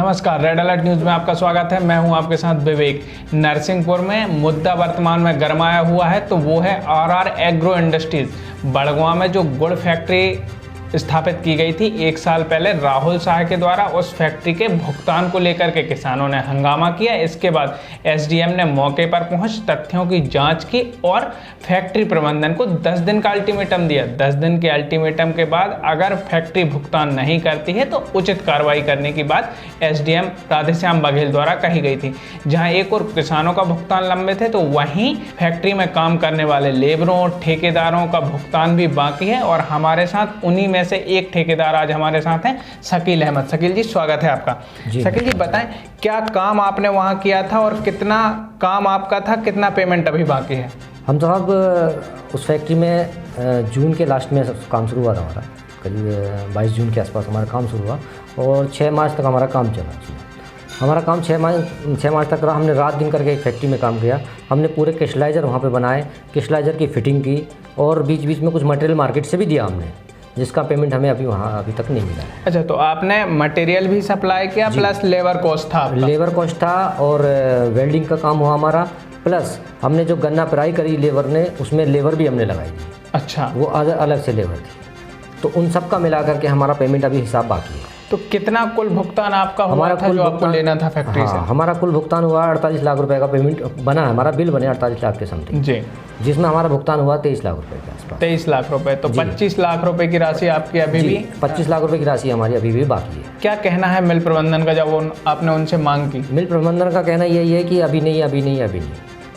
नमस्कार, red alert news में आपका स्वागत है। मैं हूं आपके साथ विवेक। नरसिंहपुर में मुद्दा वर्तमान में गरमाया हुआ है तो वो है आरआर एग्रो इंडस्ट्रीज बड़गवां में जो गुड़ फैक्ट्री स्थापित की गई थी 1 साल पहले राहुल शाह के द्वारा। उस फैक्ट्री के भुगतान को लेकर के किसानों ने हंगामा किया। इसके बाद एसडीएम ने मौके पर पहुंच तथ्यों की जांच की और फैक्ट्री प्रबंधन को 10 दिन का अल्टीमेटम दिया। 10 दिन के अल्टीमेटम के बाद अगर फैक्ट्री भुगतान नहीं करती है तो उचित कार्रवाई करने की बात एसडीएम राधेश्याम बघेल द्वारा कही गई थी। जहां एक और किसानों का भुगतान लंबे थे तो वहीं फैक्ट्री में काम करने वाले लेबरों और ठेकेदारों का भुगतान भी बाकी है। और हमारे साथ उन्हीं में से एक ठेकेदार आज हमारे साथ हैं, शकील अहमद। शकील जी, स्वागत है आपका। शकील जी, बताएं क्या काम आपने वहां किया था और कितना काम आपका था, कितना पेमेंट अभी बाकी है? हम साहब उस फैक्ट्री में जून के लास्ट में काम शुरू हुआ था हमारा, करीब 22 जून के आसपास हमारा काम शुरू हुआ और 6 मार्च तक हमारा काम चला। हमारा काम 6 मार्च तक रहा। हमने रात दिन करके एक फैक्ट्री में काम किया। हमने पूरे क्रिस्टलाइज़र वहाँ पे बनाए, क्रिस्टलाइज़र की फिटिंग की और बीच बीच में कुछ मटेरियल मार्केट से भी दिया हमने, जिसका पेमेंट हमें अभी तक नहीं मिला है। अच्छा, तो आपने मटेरियल भी सप्लाई किया प्लस लेबर कॉस्ट था? लेबर कॉस्ट था और वेल्डिंग का काम हुआ हमारा, प्लस हमने जो गन्ना पेराई करी लेबर ने, उसमें लेबर भी हमने लगाई थी। अच्छा, वो अलग से लेबर थी। तो उन सब का मिला करके हमारा पेमेंट अभी हिसाब बाकी है। तो कितना कुल भुगतान आपका हुआ था जो आपको लेना था फैक्ट्री से? हमारा कुल भुगतान हुआ 48 लाख रुपए का पेमेंट बना। हमारा बिल बने 48 लाख के समथिंग जी, जिसमें हमारा भुगतान हुआ 23 लाख रुपए के आसपास। 23 लाख रुपए। तो 25 लाख रुपए की राशि आपकी अभी भी? 25 लाख रुपए की राशि हमारी अभी भी बाकी है। क्या कहना है मिल प्रबंधन का जब आपने उनसे मांग की? मिल प्रबंधन का कहना यही है कि अभी नहीं,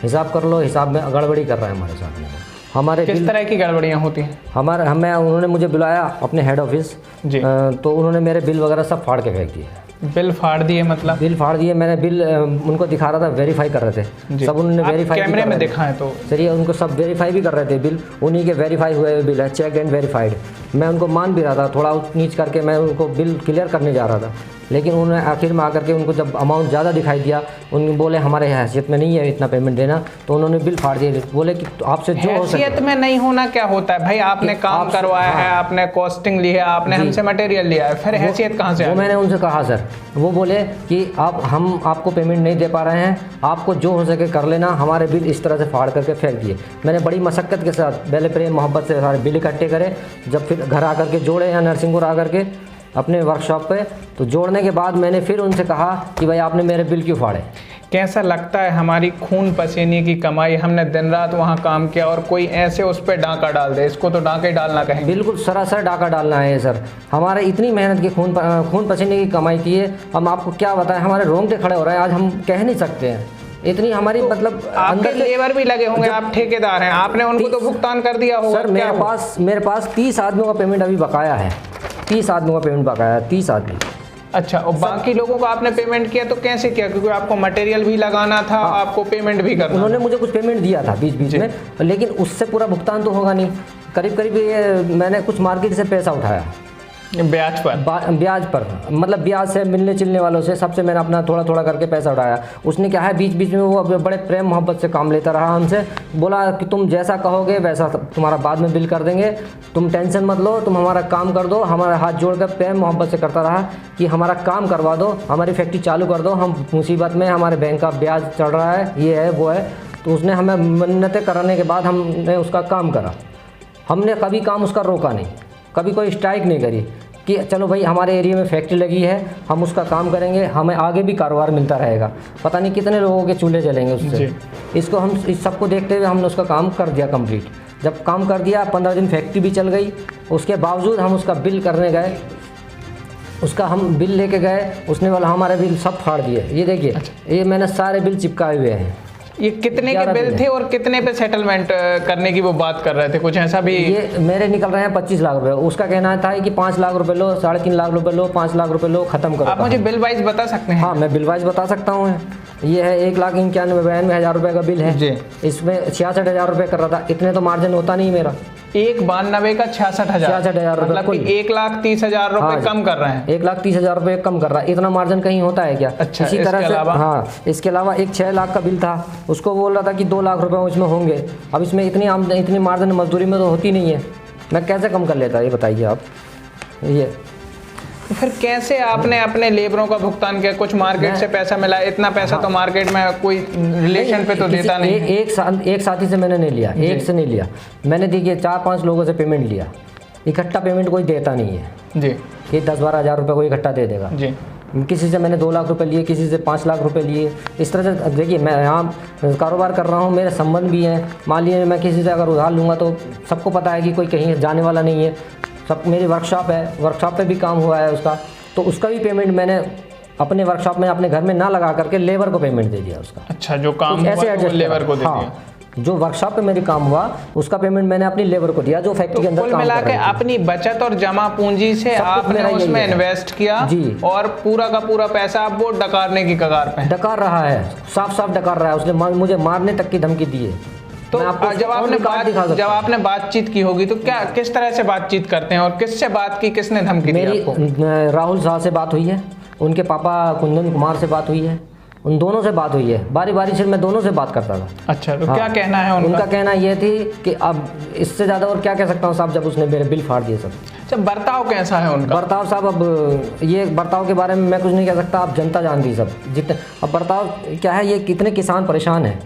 हिसाब कर लो, हिसाब में गड़बड़ी कर रहा है हमारे साथ में। हमारे किस तरह की गड़बड़ियाँ होती हैं? उन्होंने मुझे बुलाया अपने हेड ऑफिस जी, तो उन्होंने मेरे बिल वगैरह सब फाड़ के फेंक दिए। बिल फाड़ दिए मतलब? बिल फाड़ दिए। मैंने बिल उनको दिखा रहा था, वेरीफाई कर रहे थे सब। उन्होंने वेरीफाई कैमरे में दिखा है तो सर, ये उनको सब वेरीफाई भी कर रहे थे बिल। उन्हीं के वेरीफाई हुए हुए बिल है, चेक एंड वेरीफाइड। मैं उनको मान भी रहा था, थोड़ा ऊंच नीच करके मैं उनको बिल क्लियर करने जा रहा था, लेकिन उन्होंने आखिर में आकर के उनको जब अमाउंट ज़्यादा दिखाई दिया, उन बोले हमारे हैसियत में नहीं है इतना पेमेंट देना, तो उन्होंने बिल फाड़ दिए। बोले कि तो आपसे जो हो सके। हैसियत में नहीं होना क्या होता है भाई? आपने काम करवाया है, आपने कॉस्टिंग ली है, आपने हमसे मटेरियल लिया है, फिर हैसियत कहाँ से? वो मैंने उनसे कहा सर, वो बोले कि हम आपको पेमेंट नहीं दे पा रहे हैं, आपको जो हो सके कर लेना। हमारे बिल इस तरह से फाड़ करके फेंक दिए। मैंने बड़ी मशक्क़त के साथ पहले प्रेम मोहब्बत से सारे बिल इकट्ठे करे, जब फिर घर आकर के जोड़े या नरसिंहपुर आकर के अपने वर्कशॉप पे, तो जोड़ने के बाद मैंने फिर उनसे कहा कि भाई आपने मेरे बिल क्यों फाड़े? कैसा लगता है हमारी खून पसीने की कमाई, हमने दिन रात वहाँ काम किया और कोई ऐसे उस पर डाका डाल दे? इसको तो डाका ही डालना कहेंगे। बिल्कुल सरासर डाका डालना है सर। हमारे इतनी मेहनत की खून पसीने की कमाई की है, हम आपको क्या बताएं, हमारे रोंगटे खड़े हो रहे हैं। आज हम कह नहीं सकते हैं इतनी हमारी, तो मतलब अंदर लेबर भी लगे होंगे, आप ठेकेदार हैं, आपने उनको तो भुगतान कर दिया होगा। सर मेरे पास 30 आदमियों का पेमेंट अभी बकाया है। 30 आदमियों का पेमेंट बकाया है, 30 आदमी। अच्छा, और बाकी लोगों को आपने पेमेंट किया तो कैसे किया? क्योंकि आपको मटेरियल भी लगाना था, आपको पेमेंट भी करना। उन्होंने मुझे कुछ पेमेंट दिया था बीच बीच में, लेकिन उससे पूरा भुगतान तो होगा नहीं। करीब ये मैंने कुछ मार्केट से पैसा उठाया ब्याज पर, मतलब ब्याज से, मिलने चिलने वालों से, सबसे मैंने अपना थोड़ा थोड़ा करके पैसा उठाया। उसने क्या है, बीच बीच में वो बड़े प्रेम मोहब्बत से काम लेता रहा हमसे। बोला कि तुम जैसा कहोगे वैसा तुम्हारा बाद में बिल कर देंगे, तुम टेंशन मत लो, तुम हमारा काम कर दो। हमारा हाथ जोड़कर प्रेम मोहब्बत से करता रहा कि हमारा काम करवा दो, हमारी फैक्ट्री चालू कर दो, हम मुसीबत में, हमारे बैंक का ब्याज चढ़ रहा है, ये है वो है। तो उसने हमें मन्नतें कराने के बाद हमने उसका काम करा। हमने कभी काम उसका रोका नहीं, कभी कोई स्ट्राइक नहीं करी कि चलो भाई हमारे एरिया में फैक्ट्री लगी है, हम उसका काम करेंगे, हमें आगे भी कारोबार मिलता रहेगा। पता नहीं कितने लोगों के चूल्हे जलेंगे उससे। इसको हम इस सबको देखते हुए हमने उसका काम कर दिया कंप्लीट। जब काम कर दिया, 15 दिन फैक्ट्री भी चल गई, उसके बावजूद हम उसका बिल करने गए, उसका हम बिल लेके गए, उसने वाला हमारे बिल सब फाड़ दिए। ये देखिए, ये मैंने सारे बिल चिपकाए हुए हैं। ये कितने के बिल थे और कितने पे सेटलमेंट करने की वो बात कर रहे थे? कुछ ऐसा भी? ये मेरे निकल रहे हैं 25 लाख रुपए। उसका कहना था कि 5 लाख रुपए लो, 3.5 लाख रुपए लो, 5 लाख रुपए लो, खत्म करो। आप मुझे बिल वाइज बता सकते हैं? हाँ, मैं बिल वाइज बता सकता हूँ। ये है 1,91,92,000 रुपये का बिल है जी। इसमें 66,000 रुपये कर रहा था। इतने तो मार्जिन होता नहीं मेरा। 1,92 का 66,000 रुपये, मतलब 1,30,000 रुपये कम कर रहे हैं। 1,30,000 रुपये कम कर रहा है। इतना मार्जिन कहीं होता है क्या? अच्छा, इसी तरह से हाँ, इसके अलावा एक 6 लाख का बिल था, उसको बोल रहा था कि 2 लाख रुपये इसमें होंगे। अब इसमें इतनी मार्जिन मजदूरी में तो होती नहीं है, मैं कैसे कम कर लेता? ये बताइए आप। ये तो फिर कैसे आपने अपने लेबरों का भुगतान किया? कुछ मार्केट से पैसा मिला, इतना पैसा तो मार्केट में कोई रिलेशन पे तो देता नहीं। एक साथी से मैंने नहीं लिया, एक से नहीं लिया, मैंने देखिए 4-5 लोगों से पेमेंट लिया। इकट्ठा पेमेंट कोई देता नहीं है जी, कि 10-12 हज़ार रुपये कोई इकट्ठा दे देगा जी। किसी से मैंने 2 लाख रुपए लिए, किसी से 5 लाख रुपए लिए। इस तरह से देखिए मैं यहाँ कारोबार कर रहा हूँ, मेरे संबंध भी हैं। मान लीजिए मैं किसी से अगर उधार लूँगा तो सबको पता है कि कोई कहीं जाने वाला नहीं है। सब मेरी वर्कशॉप है, वर्कशॉप पे भी काम हुआ है उसका, तो उसका भी पेमेंट मैंने अपने वर्कशॉप में अपने घर में ना लगा करके लेबर को पेमेंट दे दिया उसका। अच्छा, जो काम ऐसे हुआ वो लेबर को दे दिया। हाँ, जो वर्कशॉप पे मेरी काम हुआ उसका पेमेंट मैंने अपनी लेबर को दिया जो फैक्ट्री के अंदर कुल काम मिला कर के रही थी। अपनी बचत और जमा पूंजी से आपने उसमें इन्वेस्ट किया जी। और पूरा का पूरा पैसा आप वो डकारने की कगार पे हैं। डकार रहा है, साफ साफ डकार रहा है। उसने मुझे मारने तक की धमकी दी है। तो जब आपने बातचीत की होगी तो क्या किस तरह से बातचीत करते हैं और किससे बात की, किसने धमकी दी आपको? मेरी राहुल साहब से बात हुई है, उनके पापा कुंदन कुमार से बात हुई है, उन दोनों से बात हुई है। बारी बारी से मैं दोनों से बात करता था। अच्छा, तो क्या कहना है उनका? उनका कहना ये थी कि अब इससे ज़्यादा और क्या कह सकता हूँ साहब, जब उसने मेरे बिल फाड़ दिए सब। अच्छा, बर्ताव कैसा है उनका? बर्ताव साहब, अब ये बर्ताव के बारे में मैं कुछ नहीं कह सकता, अब जनता जानती सब जितने। अब बर्ताव क्या है, ये कितने किसान परेशान हैं,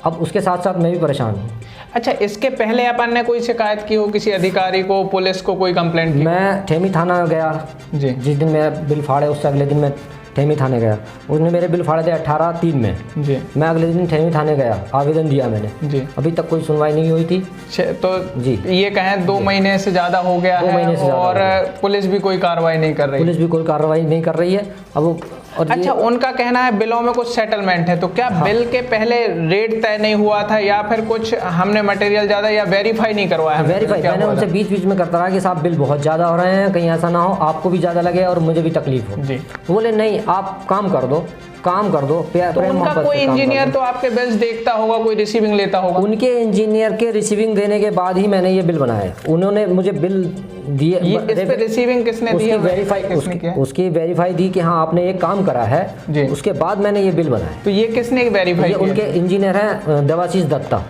अब उसके साथ साथ मैं भी परेशान हूँ। अच्छा, इसके पहले अपन ने कोई शिकायत की हो किसी अधिकारी को, पुलिस को, कोई कंप्लेंट की? मैं ठेमी थाना गया जी। जिस दिन मेरा बिल फाड़े उससे अगले दिन मैं ठेमी थाने गया। उसने मेरे बिल फाड़े थे 18/3 में जी। मैं अगले दिन ठेमी थाने गया, आवेदन दिया मैंने जी। अभी तक कोई सुनवाई नहीं हुई थी। तो जी, ये कहें 2 महीने से ज़्यादा हो गया 2 महीने से है और पुलिस भी कोई कार्रवाई नहीं कर रही? पुलिस भी कोई कार्रवाई नहीं कर रही है। अब और अच्छा, उनका कहना है बिलों में कुछ सेटलमेंट है, तो क्या बिल के पहले रेट तय नहीं हुआ था या फिर कुछ हमने मटेरियल ज़्यादा या वेरीफाई नहीं करवाया? वेरीफाई मैंने उनसे बीच बीच में करता रहा कि साहब बिल बहुत ज़्यादा हो रहे हैं, कहीं ऐसा ना हो आपको भी ज़्यादा लगे और मुझे भी तकलीफ हो। जी। बोले नहीं, आप काम कर दो। तो उनका कोई इंजीनियर तो आपके बिल्स देखता होगा, कोई रिसीविंग लेता होगा? उनके इंजीनियर के रिसीविंग देने के बाद ही मैंने ये बिल बनाया। उन्होंने मुझे बिल दिए, इस पे रिसीविंग किसने दी? उसकी वेरीफाई दी कि हाँ आपने ये काम करा है जी। उसके बाद मैंने ये बिल बनाया। तो ये किसने वेरीफाई किया? उनके इंजीनियर हैं देवाशीष दत्ता,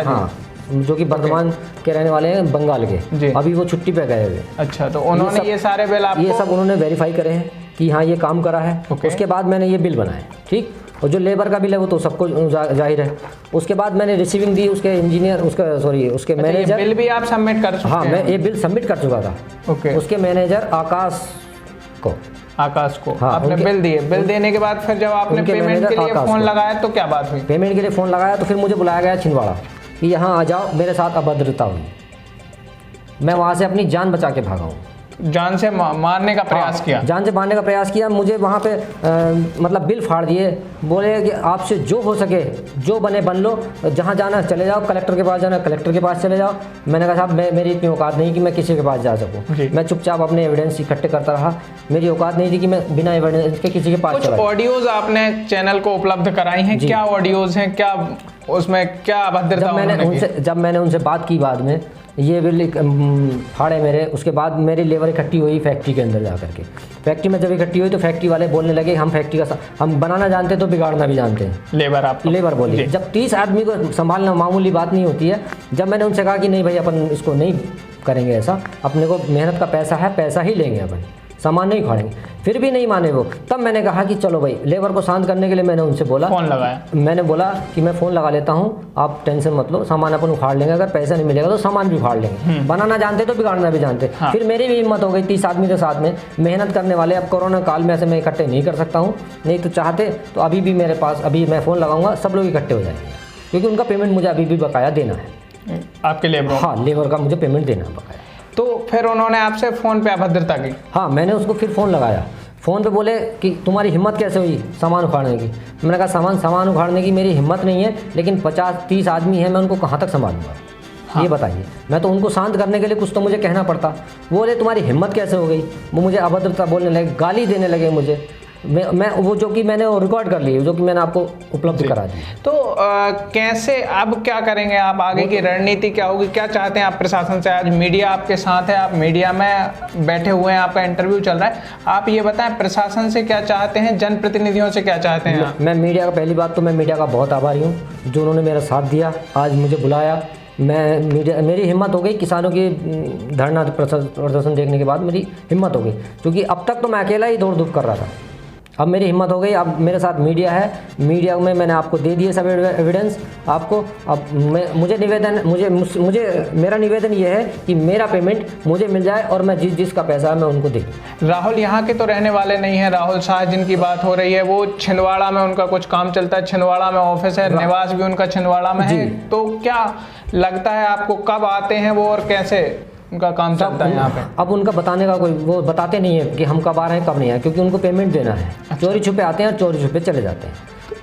हाँ, जो कि वर्धमान के रहने वाले हैं, बंगाल के। अभी वो छुट्टी पे गए हुए। अच्छा, तो उन्होंने ये सारे बिल आपको? ये सब उन्होंने वेरीफाई करे हैं कि हाँ ये काम करा है। उसके बाद मैंने ये बिल बनाया, ठीक। और जो लेबर का बिल है वो तो सबको जाहिर है। उसके बाद मैंने रिसीविंग दी उसके इंजीनियर, उसके मैनेजर। बिल भी आप सबमिट कर चुके हैं? हाँ, मैं ये बिल सबमिट कर चुका था। ओके। उसके मैनेजर आकाश को हाँ, आपने बिल दिए। बिल देने के बाद फिर जब आपने पेमेंट के लिए फ़ोन लगाया तो क्या बात हुई? पेमेंट के लिए फ़ोन लगाया तो फिर मुझे बुलाया गया छिंदवाड़ा कि यहाँ आ जाओ, मेरे साथ अभद्रता हुई। मैं वहाँ से अपनी जान बचा के भागा हूँ। जान से मारने का प्रयास किया? जान से मारने का प्रयास किया। मुझे वहाँ पे मतलब बिल फाड़ दिए। बोले कि आपसे जो हो सके, जो बने बन लो, जहाँ जाना चले जाओ, कलेक्टर के पास जाना कलेक्टर के पास चले जाओ। मैंने कहा साहब मेरी इतनी औकात नहीं कि मैं किसी के पास जा सकूँ। मैं चुपचाप अपने एविडेंस इकट्ठे करता रहा। मेरी औकात नहीं थी कि मैं बिना एविडेंस के किसी के पास चला। कुछ ऑडियोज आपने चैनल को उपलब्ध कराई हैं, क्या ऑडियोज हैं, क्या उसमें क्या अभद्रता? जब मैंने उनसे बात की बाद में, ये बिल फाड़े मेरे, उसके बाद मेरी लेबर इकट्ठी हुई फैक्ट्री के अंदर जा करके। फैक्ट्री में जब इकट्ठी हुई तो फैक्ट्री वाले बोलने लगे हम फैक्ट्री का हम बनाना जानते तो बिगाड़ना भी जानते हैं। लेबर बोली। जब 30 आदमी को संभालना मामूली बात नहीं होती है। जब मैंने उनसे कहा कि नहीं भाई अपन इसको नहीं करेंगे ऐसा, अपने को मेहनत का पैसा है, पैसा ही लेंगे अपन, सामान नहीं फाड़ेंगे, फिर भी नहीं माने वो। तब मैंने कहा कि चलो भाई, लेबर को शांत करने के लिए मैंने उनसे बोला, फ़ोन लगाया। मैंने बोला कि मैं फ़ोन लगा लेता हूँ, आप टेंशन मत लो, सामान अपन उखाड़ लेंगे, अगर पैसा नहीं मिलेगा तो सामान भी उखाड़ लेंगे। बनाना जानते तो बिगाड़ना भी जानते। हाँ। फिर मेरी भी हिम्मत हो गई, 30 आदमी के साथ में मेहनत करने वाले। अब कोरोना काल में ऐसे मैं इकट्ठे नहीं कर सकता हूँ, नहीं तो चाहते तो अभी भी मेरे पास, अभी मैं फ़ोन लगाऊंगा सब लोग इकट्ठे हो जाएंगे, क्योंकि उनका पेमेंट मुझे अभी भी बकाया देना है। आपके लेबर? हाँ, लेबर का मुझे पेमेंट देना है बकाया। तो फिर उन्होंने आपसे फ़ोन पे अभद्रता की? हाँ, मैंने उसको फिर फ़ोन लगाया। फ़ोन पे बोले कि तुम्हारी हिम्मत कैसे हुई सामान उखाड़ने की? मैंने कहा सामान उखाड़ने की मेरी हिम्मत नहीं है, लेकिन 50-30 आदमी हैं, मैं उनको कहाँ तक संभालूंगा? हाँ। ये बताइए। मैं तो उनको शांत करने के लिए कुछ तो मुझे कहना पड़ता। वो बोले तुम्हारी हिम्मत कैसे हो गई? वो मुझे अभद्रता बोलने लगे, गाली देने लगे मुझे। मैं वो जो कि मैंने रिकॉर्ड कर ली, जो कि मैंने आपको उपलब्ध करा दी। तो कैसे अब क्या करेंगे आप? आगे की रणनीति क्या होगी? क्या चाहते हैं आप प्रशासन से? आज मीडिया आपके साथ है, आप मीडिया में बैठे हुए हैं, आपका इंटरव्यू चल रहा है। आप ये बताएं प्रशासन से क्या चाहते हैं, जनप्रतिनिधियों से क्या चाहते हैं? मैं मीडिया का, पहली बात तो मैं मीडिया का बहुत आभारी हूँ जो उन्होंने मेरा साथ दिया, आज मुझे बुलाया मेरी हिम्मत हो गई किसानों की धरना प्रदर्शन देखने के बाद मेरी हिम्मत हो गई, क्योंकि अब तक तो मैं अकेला ही दौड़ धूप कर रहा था। अब मेरी हिम्मत हो गई, अब मेरे साथ मीडिया है, मीडिया में मैंने आपको दे दिए सब एविडेंस आपको। अब मुझे मेरा निवेदन ये है कि मेरा पेमेंट मुझे मिल जाए और मैं जिसका पैसा है मैं उनको दे दूँ। राहुल यहाँ के तो रहने वाले नहीं है। राहुल शाह जिनकी बात हो रही है वो छिंदवाड़ा में उनका कुछ काम चलता है, छिंदवाड़ा में ऑफिस है, निवास भी उनका छिंदवाड़ा में है। तो क्या लगता है आपको कब आते हैं वो और कैसे उनका काम चलता है यहाँ पे? अब उनका बताने का कोई, वो बताते नहीं है कि हम कब आ रहे हैं कब नहीं आए, क्योंकि उनको पेमेंट देना है। अच्छा। चोरी छुपे आते हैं और चोरी छुपे चले जाते हैं।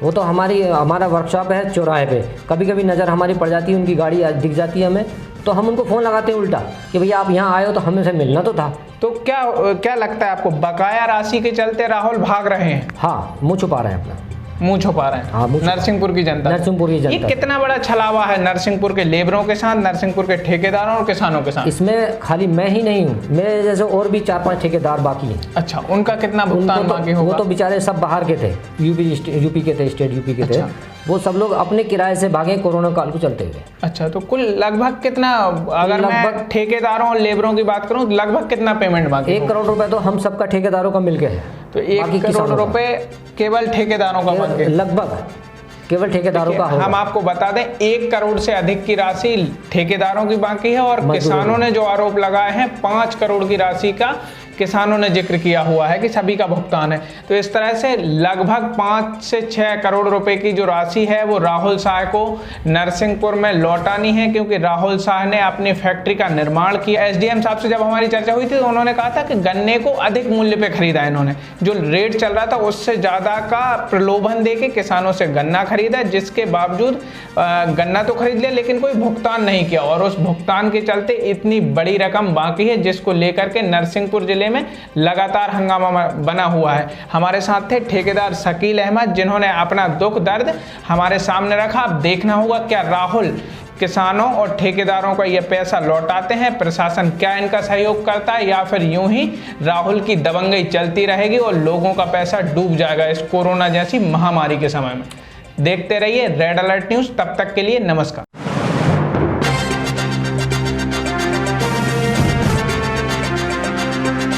वो तो हमारा वर्कशॉप है चौराहे पे, कभी कभी नज़र हमारी पड़ जाती है, उनकी गाड़ी दिख जाती है हमें, तो हम उनको फ़ोन लगाते हैं उल्टा कि भैया आप यहाँ आए हो तो हमें से मिलना तो था। तो क्या लगता है आपको, बकाया राशि के चलते राहुल भाग रहे हैं? हाँ, मुँह छुपा रहे हैं अपना, मुंह छुपा रहे हैं। हाँ, नरसिंहपुर की जनता, ये कितना बड़ा छलावा है नरसिंहपुर के लेबरों के साथ, नरसिंहपुर के ठेकेदारों और किसानों के साथ। इसमें खाली मैं ही नहीं हूँ, मेरे जैसे और भी 4-5 ठेकेदार बाकी हैं। अच्छा, उनका कितना भुगतान बाकी होगा? वो तो बेचारे सब बाहर के थे, यूपी के थे, स्टेट यूपी के थे। वो सब लोग अपने किराए से भागे कोरोना काल को चलते हुए। अच्छा, तो कुल लगभग कितना, अगर मैं ठेकेदारों और लेबरों की बात करूं, लगभग कितना पेमेंट बाकी? 1 करोड़ रुपए तो हम सबका ठेकेदारों का मिलके है। तो 1 करोड़ रुपए केवल ठेकेदारों का बाकी, लगभग केवल ठेकेदारों का होगा। हम आपको बता दें 1 करोड़ से अधिक की राशि ठेकेदारों की बाकी है और किसानों ने जो आरोप लगाए हैं 5 करोड़ की राशि का किसानों ने जिक्र किया हुआ है कि सभी का भुगतान है। तो इस तरह से लगभग 5 से 6 करोड़ रुपए की जो राशि है वो राहुल शाह को नरसिंहपुर में लौटानी है, क्योंकि राहुल शाह ने अपनी फैक्ट्री का निर्माण किया। एसडीएम साहब से जब हमारी चर्चा हुई थी तो उन्होंने कहा था कि गन्ने को अधिक मूल्य पे खरीदा इन्होंने, जो रेट चल रहा था उससे ज़्यादा का प्रलोभन दे के किसानों से गन्ना खरीदा, जिसके बावजूद गन्ना तो खरीद लिया लेकिन कोई भुगतान नहीं किया, और उस भुगतान के चलते इतनी बड़ी रकम बाकी है जिसको लेकर के नरसिंहपुर जिले में लगातार हंगामा बना हुआ है। हमारे साथ थे ठेकेदार शकील अहमद, जिन्होंने अपना दुख दर्द हमारे सामने रखा। अब देखना होगा क्या राहुल किसानों और ठेकेदारों का ये पैसा लौटाते हैं, प्रशासन क्या इनका सहयोग करता है, या फिर यूं ही राहुल की दबंगई चलती रहेगी और लोगों का पैसा डूब जाएगा इस कोरोना जैसी महामारी के समय में। देखते रहिए रेड अलर्ट न्यूज़, तब तक के लिए नमस्कार।